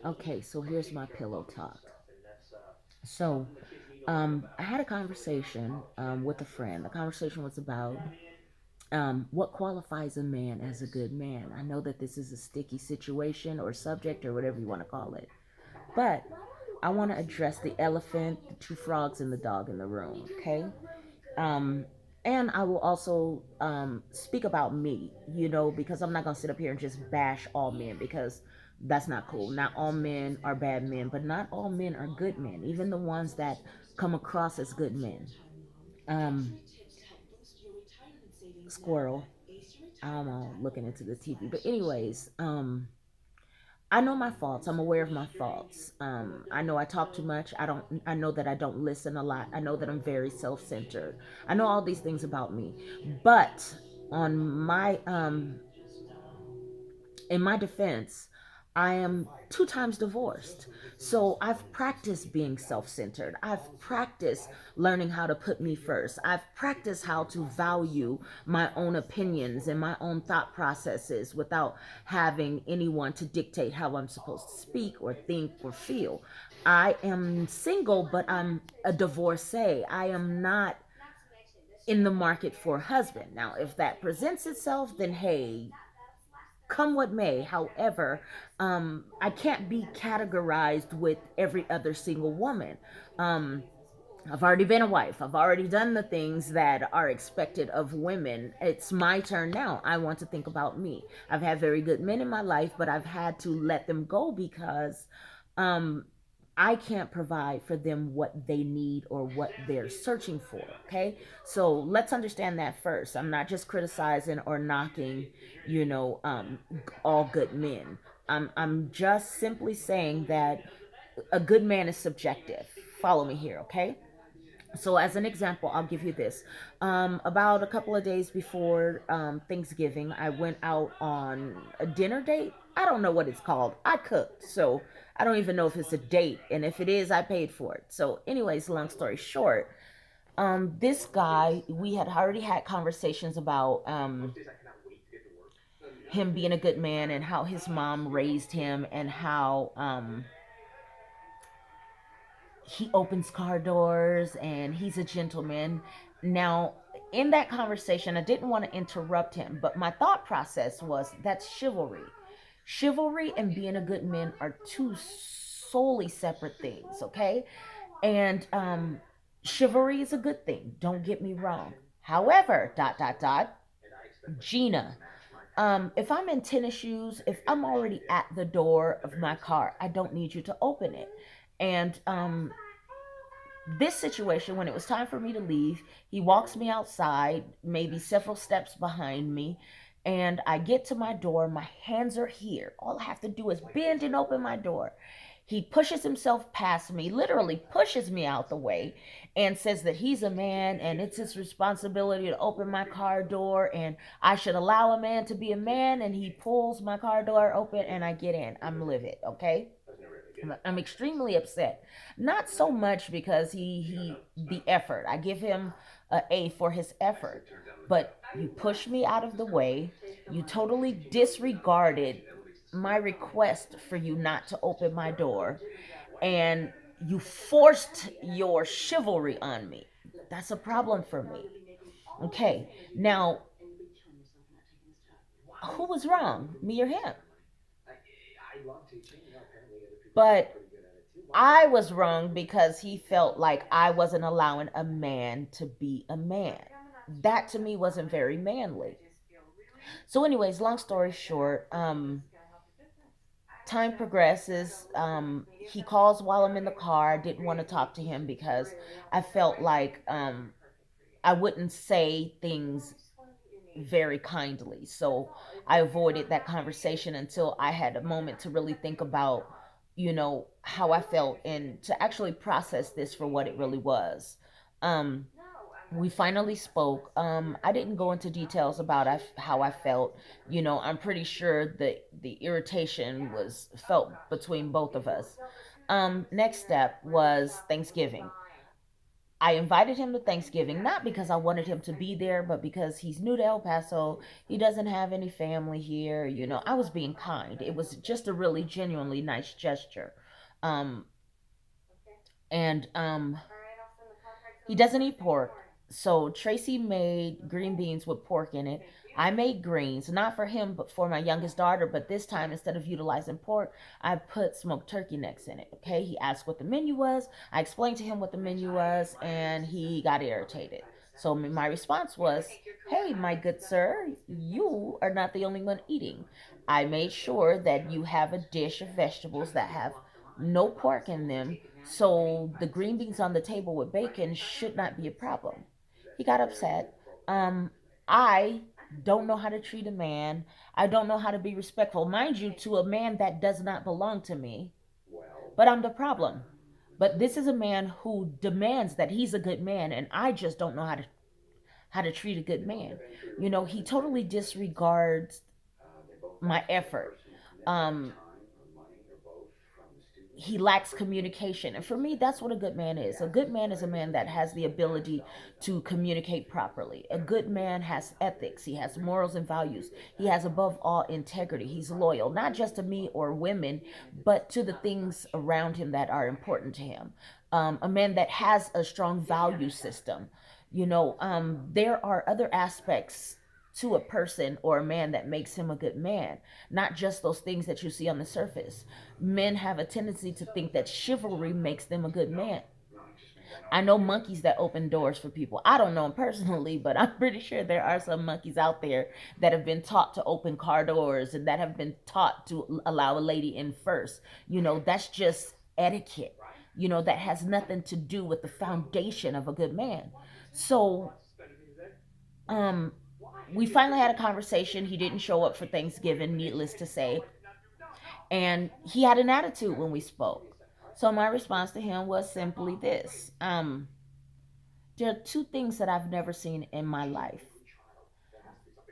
Okay, so here's my pillow talk. So, I had a conversation with a friend. The conversation was about what qualifies a man as a good man. I know that this is a sticky situation or subject or whatever you want to call it, but I want to address the elephant, the two frogs, and the dog in the room. Okay. Um, and I will also speak about me, because I'm not going to sit up here and just bash all men because that's not cool. Not all men are bad men, but not all men are good men, even the ones that come across as good men. Um, Squirrel. I don't know, looking into the TV. But, anyways, I know my faults. I'm aware of my faults. I know I talk too much. I know that I don't listen a lot. I know that I'm very self-centered. I know all these things about me. But on my in my defense, I am two times divorced. So I've practiced being self centered. I've practiced learning how to put me first. I've practiced how to value my own opinions and my own thought processes without having anyone to dictate how I'm supposed to speak or think or feel. I am single, but I'm a divorcee. I am not in the market for a husband. Now, if that presents itself, then hey, come what may. However, I can't be categorized with every other single woman. Um, I've already been a wife. I've already done the things that are expected of women. It's my turn now. I want to think about me. I've had very good men in my life, but I've had to let them go because um, I can't provide for them what they need or what they're searching for. Okay. So let's understand that first. I'm not just criticizing or knocking, you know, um, all good men. I'm just simply saying that a good man is subjective. Follow me here. Okay. So as an example, I'll give you this. About a couple of days before Thanksgiving, I went out on a dinner date. I don't know what it's called. I cooked, so I don't even know if it's a date, and if it is, I paid for it. So anyways, long story short, this guy, we had already had conversations about him being a good man and how his mom raised him and how he opens car doors and he's a gentleman. Now, in that conversation, I didn't want to interrupt him, but my thought process was that's chivalry. Chivalry and being a good man are two solely separate things, okay? And chivalry is a good thing, don't get me wrong. However, dot dot dot, Gina, if I'm in tennis shoes, if I'm already at the door of my car, I don't need you to open it. And this situation, when it was time for me to leave, he walks me outside, maybe several steps behind me, and I get to my door. My hands are here. All I have to do is bend and open my door. He pushes himself past me, literally pushes me out the way, and says that he's a man and it's his responsibility to open my car door and I should allow a man to be a man. And he pulls my car door open and I get in. I'm livid, okay? I'm extremely upset. Not so much because he the effort. I give him A for his effort, but you pushed me out of the way. You totally disregarded my request for you not to open my door, and you forced your chivalry on me. That's a problem for me. Okay, now who was wrong, me or him? But I was wrong because he felt like I wasn't allowing a man to be a man. That to me wasn't very manly. So, anyways, long story short, time progresses. He calls while I'm in the car. I didn't want to talk to him because I felt like I wouldn't say things very kindly. So I avoided that conversation until I had a moment to really think about, how I felt and to actually process this for what it really was. Um, we finally spoke. I didn't go into details about how I felt. I'm pretty sure that the irritation was felt between both of us. Next step was Thanksgiving. I invited him to Thanksgiving, not because I wanted him to be there, but because he's new to El Paso. He doesn't have any family here. I was being kind. It was just a really genuinely nice gesture. Um, and he doesn't eat pork. So Tracy made green beans with pork in it. I made greens, not for him, but for my youngest daughter. But this time, instead of utilizing pork, I put smoked turkey necks in it. Okay. He asked what the menu was. I explained to him what the menu was, and he got irritated. So my response was, "Hey, my good sir, you are not the only one eating. I made sure that you have a dish of vegetables that have no pork in them, so the green beans on the table with bacon should not be a problem." He got upset. I don't know how to treat a man. I don't know how to be respectful, mind you, to a man that does not belong to me. But I'm the problem. But this is a man who demands that he's a good man, and I just don't know how to treat a good man. He totally disregards my effort. Um, he lacks communication. And for me, that's what a good man is. A good man is a man that has the ability to communicate properly. A good man has ethics, he has morals and values. He has, above all, integrity. He's loyal, not just to me or women, but to the things around him that are important to him. A man that has a strong value system. There are other aspects to a person or a man that makes him a good man, not just those things that you see on the surface. Men have a tendency to think that chivalry makes them a good man. I know monkeys that open doors for people. I don't know them personally, but I'm pretty sure there are some monkeys out there that have been taught to open car doors and that have been taught to allow a lady in first. That's just etiquette. That has nothing to do with the foundation of a good man. So, um, we finally had a conversation. He didn't show up for Thanksgiving, needless to say, and he had an attitude when we spoke. So my response to him was simply this: there are two things that I've never seen in my life.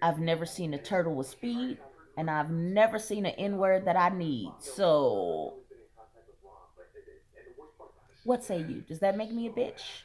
I've never seen a turtle with speed, and I've never seen an N word that I need. So, what say you? Does that make me a bitch?